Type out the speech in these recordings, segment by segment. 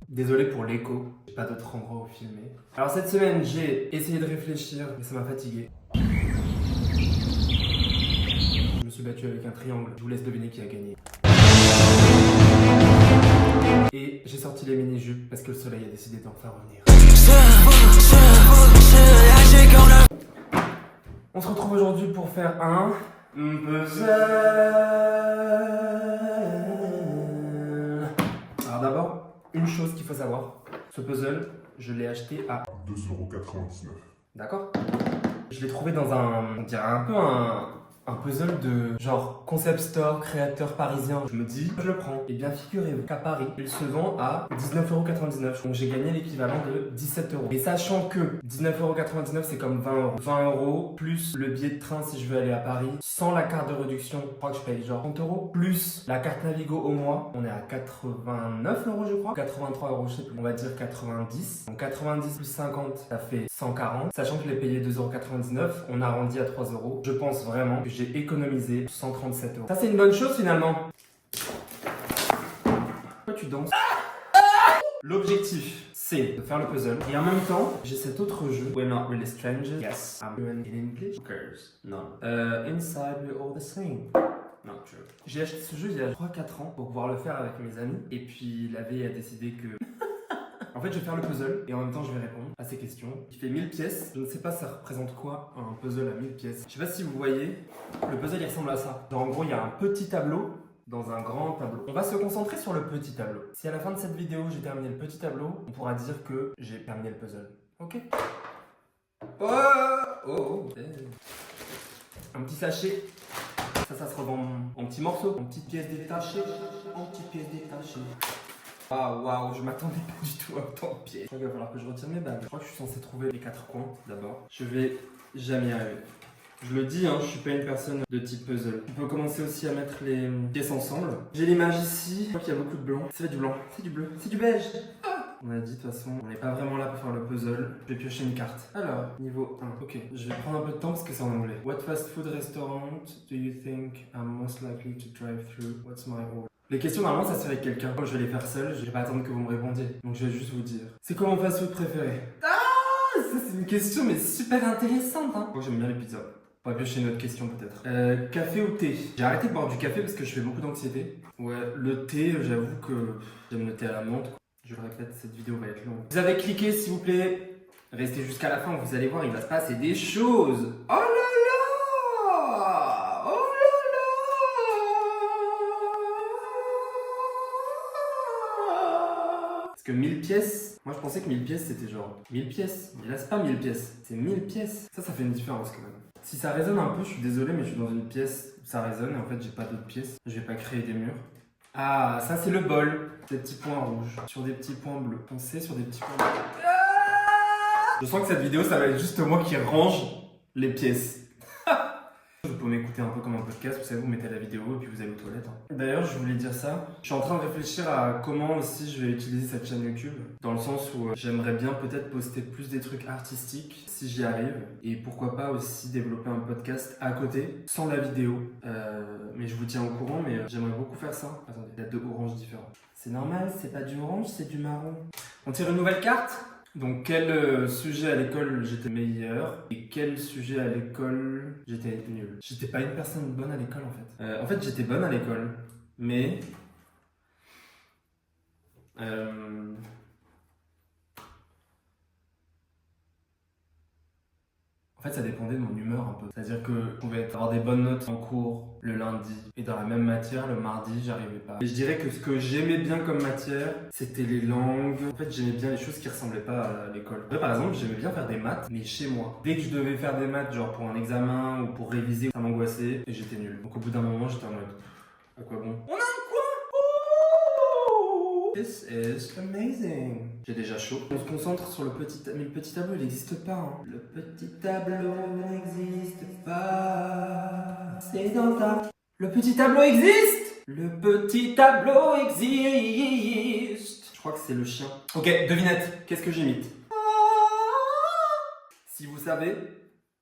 Désolé pour l'écho, j'ai pas d'autre endroit où filmer. Alors cette semaine, j'ai essayé de réfléchir, mais ça m'a fatigué. Je me suis battu avec un triangle, je vous laisse deviner qui a gagné. Et j'ai sorti les mini-jupes parce que le soleil a décidé d'en faire revenir. On se retrouve aujourd'hui pour faire un puzzle. Alors d'abord, une chose qu'il faut savoir, ce puzzle, je l'ai acheté à 2,99 €. D'accord? Je l'ai trouvé dans on dirait un peu un puzzle de genre concept store, créateur parisien. Je me dis, je le prends. Et bien figurez-vous qu'à Paris, il se vend à 19,99 €. Donc j'ai gagné l'équivalent de 17 €. Et sachant que 19,99 € c'est comme 20 €. 20 € plus le billet de train si je veux aller à Paris, sans la carte de réduction, je crois que je paye genre 30 €, plus la carte Navigo au mois, on est à 89 € je crois. 83 € je sais plus, on va dire 90. Donc 90 plus 50, ça fait 140. Sachant que je l'ai payé 2,99 €, on arrondit à 3 €. Je pense vraiment que j'ai économisé 137 €. Ça c'est une bonne chose finalement. Pourquoi tu danses? L'objectif, c'est de faire le puzzle. Et en même temps, j'ai cet autre jeu. We're not really strangers. Yes, I'm fluent in English. Who cares? No. Inside we're all the same. Not true. J'ai acheté ce jeu il y a 3-4 ans pour pouvoir le faire avec mes amis. Et puis la veille a décidé que... En fait, je vais faire le puzzle et en même temps, je vais répondre à ces questions. Il fait 1000 pièces. Je ne sais pas ça représente quoi un puzzle à 1000 pièces. Je sais pas si vous voyez, le puzzle il ressemble à ça. Genre, en gros, il y a un petit tableau dans un grand tableau. On va se concentrer sur le petit tableau. Si à la fin de cette vidéo, j'ai terminé le petit tableau, on pourra dire que j'ai terminé le puzzle. Ok? Oh. Un petit sachet. Ça se revend en petits morceaux, en petites pièces détachées. Waouh, je m'attendais pas du tout à autant de pièces. Il va falloir que je retire mes bagues. Je crois que je suis censé trouver les 4 coins d'abord. Je vais jamais y arriver. Je le dis, je suis pas une personne de type puzzle. On peut commencer aussi à mettre les pièces ensemble. J'ai l'image ici. Je crois qu'il y a beaucoup de blanc. C'est du blanc, c'est du bleu, c'est du beige. On a dit de toute façon, on n'est pas vraiment là pour faire le puzzle. Je vais piocher une carte. Alors, niveau 1. Ok, je vais prendre un peu de temps parce que c'est en anglais. What fast food restaurant do you think I'm most likely to drive through? What's my role? Les questions, normalement, ça se fait avec quelqu'un. Moi, je vais les faire seul, je vais pas attendre que vous me répondiez. Donc, je vais juste vous dire. C'est quoi mon fast-food préféré? Ah, ça, c'est une question, mais super intéressante, Moi, j'aime bien les pizzas. On va piocher une autre question, peut-être. Café ou thé? J'ai arrêté de boire du café parce que je fais beaucoup d'anxiété. Ouais, le thé, j'avoue que j'aime le thé à la menthe. Je le répète, cette vidéo va être longue. Vous avez cliqué, s'il vous plaît. Restez jusqu'à la fin, vous allez voir, il va se passer des choses. Oh là là! Oh là là! Parce que 1000 pièces, moi je pensais que 1000 pièces c'était genre 1000 pièces. Mais là c'est pas 1000 pièces, c'est 1000 pièces. Ça fait une différence quand même. Si ça résonne un peu, je suis désolé, mais je suis dans une pièce où ça résonne et en fait j'ai pas d'autres pièces. Je vais pas créer des murs. Ah, ça c'est le bol. Des petits points rouges sur des petits points bleus. Foncé sur des petits points bleus. Je sens que cette vidéo, ça va être juste moi qui range les pièces. Vous pouvez m'écouter un peu comme un podcast, vous savez, vous mettez la vidéo et puis vous allez aux toilettes. D'ailleurs, je voulais dire ça. Je suis en train de réfléchir à comment aussi je vais utiliser cette chaîne YouTube. Dans le sens où j'aimerais bien peut-être poster plus des trucs artistiques si j'y arrive. Et pourquoi pas aussi développer un podcast à côté, sans la vidéo. Mais je vous tiens au courant, mais j'aimerais beaucoup faire ça. Attendez, il y a 2 oranges différents. C'est normal, c'est pas du orange, c'est du marron. On tire une nouvelle carte. Donc quel sujet à l'école j'étais meilleur et quel sujet à l'école j'étais nul. J'étais pas une personne bonne à l'école en fait. J'étais bonne à l'école, mais en fait, ça dépendait de mon humeur un peu. C'est-à-dire que je pouvais avoir des bonnes notes en cours le lundi et dans la même matière le mardi, j'arrivais pas. Et je dirais que ce que j'aimais bien comme matière, c'était les langues. En fait, j'aimais bien les choses qui ressemblaient pas à l'école. Par exemple, j'aimais bien faire des maths, mais chez moi. Dès que je devais faire des maths, genre pour un examen ou pour réviser, ça m'angoissait et j'étais nul. Donc au bout d'un moment, j'étais en mode, à quoi bon? On a un coin! This is amazing. J'ai déjà chaud. On se concentre sur le petit tableau. Mais le petit tableau, il n'existe pas. Le petit tableau n'existe pas. C'est dans ta... Le petit tableau existe. Le petit tableau existe. Je crois que c'est le chien. Ok, devinette. Qu'est-ce que j'imite? Si vous savez,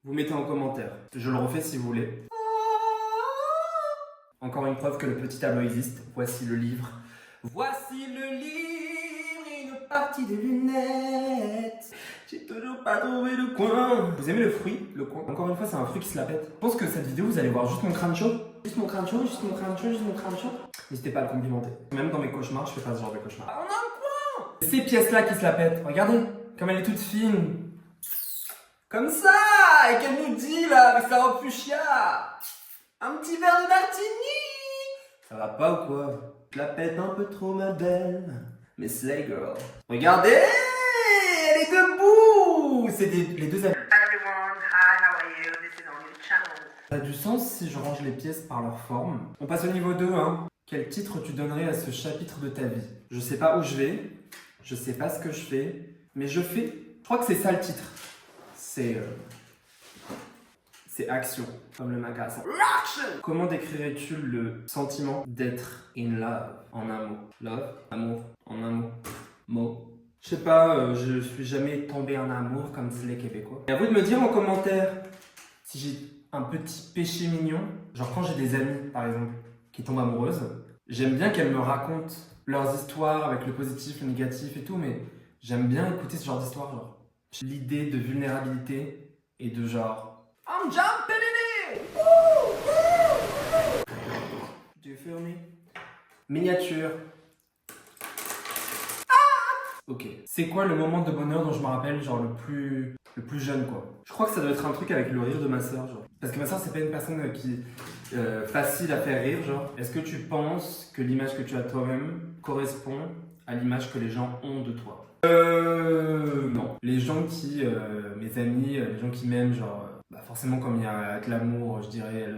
vous mettez en commentaire. Je le refais si vous voulez. Encore une preuve que le petit tableau existe. Voici le livre. Voici le livre et une partie des lunettes. J'ai toujours pas trouvé le coin. Vous aimez le fruit, le coin? Encore une fois, c'est un fruit qui se la pète. Je pense que cette vidéo, vous allez voir juste mon crâne chaud. Juste mon crâne chaud, juste mon crâne chaud, juste mon crâne chaud. N'hésitez pas à le complimenter. Même dans mes cauchemars, je fais pas ce genre de cauchemar. Ah, on a un coin! Ces pièces-là qui se la pètent. Regardez, comme elle est toute fine. Comme ça! Et qu'elle nous dit là, avec sa robe fuchsia. Un petit verre de martini! Ça va pas ou quoi? Je la pète un peu trop, ma belle. Mais Slay Girl. Regardez! Elle est debout! C'est les deux amis. Hi everyone, hi, how are you? This is our new channel. Ça a du sens si je range les pièces par leur forme. On passe au niveau 2, hein. Quel titre tu donnerais à ce chapitre de ta vie? Je sais pas où je vais, je sais pas ce que je fais, mais je fais. Je crois que c'est ça le titre. C'est action, comme le magazine. Comment décrirais-tu le sentiment d'être in love en un mot? Love, amour, en un mot. Mot. Je sais pas, je suis jamais tombé en amour comme disent les Québécois. Et à vous de me dire en commentaire si j'ai un petit péché mignon. Genre quand j'ai des amies, par exemple, qui tombent amoureuses, j'aime bien qu'elles me racontent leurs histoires avec le positif, le négatif et tout, mais j'aime bien écouter ce genre d'histoire, genre. L'idée de vulnérabilité et de genre I'm jumping in it! Do you feel me? Miniature. Ok. C'est quoi le moment de bonheur dont je me rappelle, genre le plus jeune, quoi? Je crois que ça doit être un truc avec le rire de ma soeur, genre. Parce que ma soeur, c'est pas une personne qui facile à faire rire, genre. Est-ce que tu penses que l'image que tu as de toi-même correspond à l'image que les gens ont de toi? Non. Les gens qui, mes amis, les gens qui m'aiment, genre, bah forcément, comme il y a de l'amour, je dirais,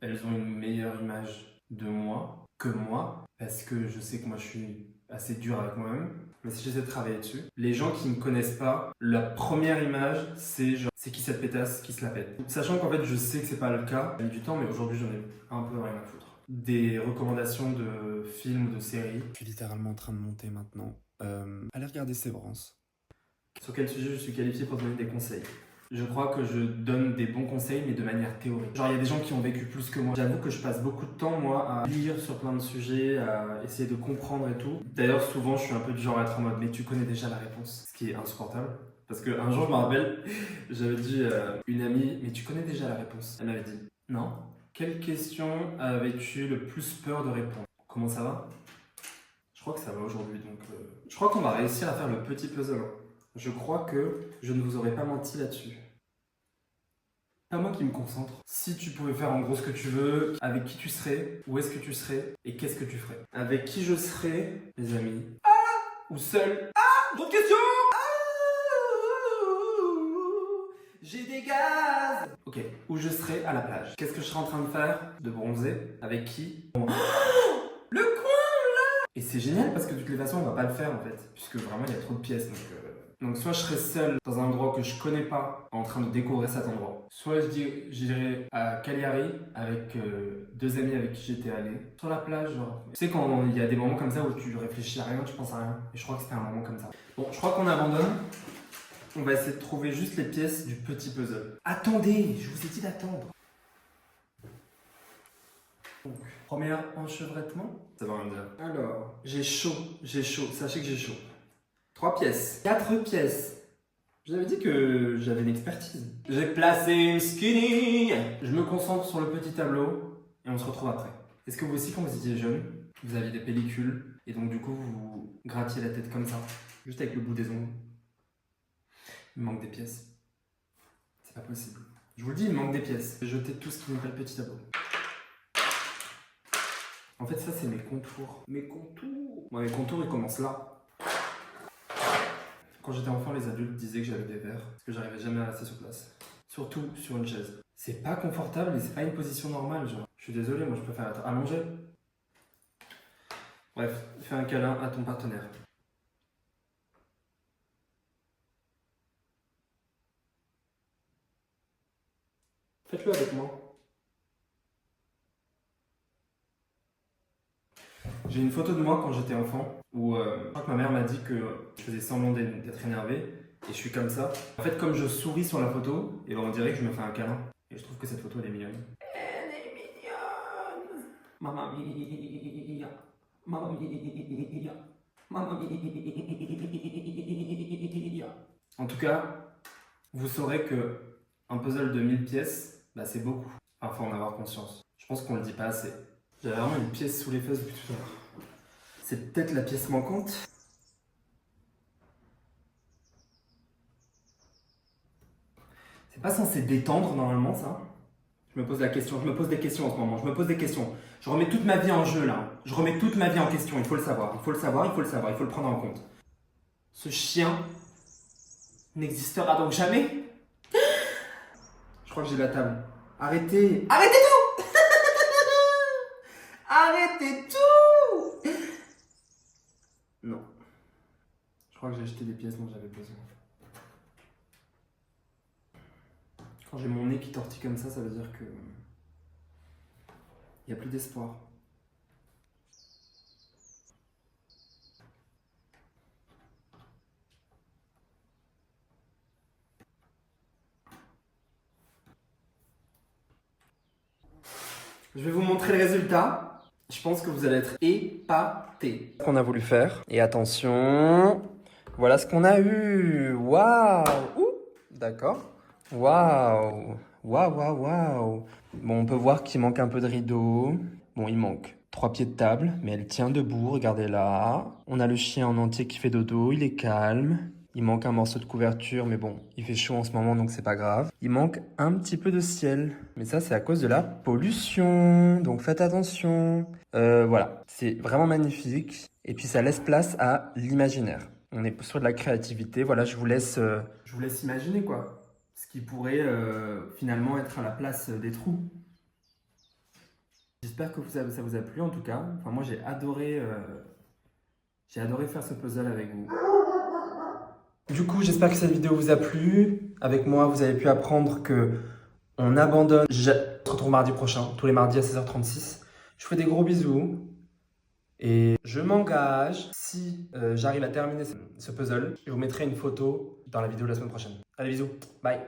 elles ont une meilleure image de moi que moi, parce que je sais que moi, je suis assez dur avec moi-même. Mais si j'essaie de travailler dessus, les gens qui me connaissent pas, la première image, c'est genre, c'est qui cette pétasse qui se la pète. Sachant qu'en fait, je sais que c'est pas le cas, j'ai mis du temps, mais aujourd'hui, j'en ai un peu rien à foutre. Des recommandations de films ou de séries. Je suis littéralement en train de monter maintenant. Allez regarder Sévrance. Sur quel sujet je suis qualifié pour donner des conseils? Je crois que je donne des bons conseils, mais de manière théorique. Genre, il y a des gens qui ont vécu plus que moi. J'avoue que je passe beaucoup de temps, moi, à lire sur plein de sujets, à essayer de comprendre et tout. D'ailleurs, souvent, je suis un peu du genre à être en mode, mais tu connais déjà la réponse. Ce qui est insupportable. Parce qu'un jour, je me rappelle, j'avais dit à une amie, mais tu connais déjà la réponse. Elle m'avait dit, non. Quelle question avais-tu le plus peur de répondre? Comment ça va? Je crois que ça va aujourd'hui, donc... Je crois qu'on va réussir à faire le petit puzzle. Je crois que je ne vous aurais pas menti là-dessus. Pas moi qui me concentre. Si tu pouvais faire en gros ce que tu veux, avec qui tu serais, où est-ce que tu serais, et qu'est-ce que tu ferais? Avec qui je serais, les amis? Ou seul? D'autres questions? J'ai des gaz! Ok, où je serais à la plage. Qu'est-ce que je serais en train de faire? De bronzer? Avec qui? Le coin là! Et c'est génial parce que de toutes les façons on va pas le faire en fait, puisque vraiment il y a trop de pièces donc soit je serais seul dans un endroit que je connais pas en train de découvrir cet endroit, soit j'irais à Cagliari avec deux amis avec qui j'étais allé sur la plage genre. Tu sais quand il y a des moments comme ça où tu réfléchis à rien, tu penses à rien, et je crois que c'était un moment comme ça. Bon, je crois qu'on abandonne. On va essayer de trouver juste les pièces du petit puzzle. Attendez, je vous ai dit d'attendre. Donc, premier enchevêtrement, ça va rien dire. Alors, j'ai chaud, sachez que j'ai chaud. 3 pièces, 4 pièces. Je vous avais dit que j'avais une expertise. J'ai placé une skinny. Je me concentre sur le petit tableau et on se retrouve après. Est-ce que vous aussi, quand vous étiez jeune, vous aviez des pellicules et donc du coup vous vous grattiez la tête comme ça, juste avec le bout des ongles? Il me manque des pièces. C'est pas possible. Je vous le dis, il me manque des pièces. J'ai jeté tout ce qui n'est pas le petit tableau. En fait, ça, c'est mes contours. Mes contours. Moi, mes contours, ils commencent là. Quand j'étais enfant, les adultes disaient que j'avais des verres parce que j'arrivais jamais à rester sur place. Surtout sur une chaise. C'est pas confortable et c'est pas une position normale, genre. Je suis désolé, moi, je préfère être allongé. Bref, fais un câlin à ton partenaire. Faites-le avec moi. J'ai une photo de moi quand j'étais enfant où je crois que ma mère m'a dit que je faisais semblant d'être énervé et je suis comme ça. En fait, comme je souris sur la photo, et ben on dirait que je me fais un câlin. Et je trouve que cette photo elle est mignonne. Elle est mignonne. Mamma mia. Mamma mia. Mamma mia. En tout cas, vous saurez que un puzzle de 1000 pièces, bah c'est beaucoup. Enfin, faut en avoir conscience. Je pense qu'on le dit pas assez. J'avais vraiment une pièce sous les fesses depuis tout à l'heure. C'est peut-être la pièce manquante. C'est pas censé détendre normalement ça? Je me pose la question, je me pose des questions en ce moment, je me pose des questions. Je remets toute ma vie en jeu là. Je remets toute ma vie en question, il faut le savoir, il faut le savoir, il faut le savoir, il faut le prendre en compte. Ce chien n'existera donc jamais? Je crois que j'ai la table. Arrêtez! Arrêtez tout! Arrêtez tout! Non. Je crois que j'ai acheté des pièces dont j'avais besoin. Quand j'ai mon nez qui tortille comme ça veut dire que... il n'y a plus d'espoir. Je vais vous montrer le résultat. Je pense que vous allez être épatés. Ce qu'on a voulu faire. Et attention, voilà ce qu'on a eu. Waouh! D'accord. Waouh! Waouh, waouh, waouh! Bon, on peut voir qu'il manque un peu de rideau. Bon, il manque 3 pieds de table, mais elle tient debout, regardez là. On a le chien en entier qui fait dodo, il est calme. Il manque un morceau de couverture, mais bon, il fait chaud en ce moment, donc c'est pas grave. Il manque un petit peu de ciel, mais ça, c'est à cause de la pollution, donc faites attention. Voilà, c'est vraiment magnifique. Et puis, ça laisse place à l'imaginaire. On est sur de la créativité. Voilà, je vous laisse imaginer, quoi. Ce qui pourrait finalement être à la place des trous. J'espère que ça vous a plu, en tout cas. Enfin, moi, j'ai adoré faire ce puzzle avec vous. Du coup, j'espère que cette vidéo vous a plu. Avec moi, vous avez pu apprendre que on abandonne. Je te retrouve mardi prochain, tous les mardis à 16h36. Je vous fais des gros bisous. Et je m'engage, si j'arrive à terminer ce puzzle, je vous mettrai une photo dans la vidéo de la semaine prochaine. Allez, bisous. Bye.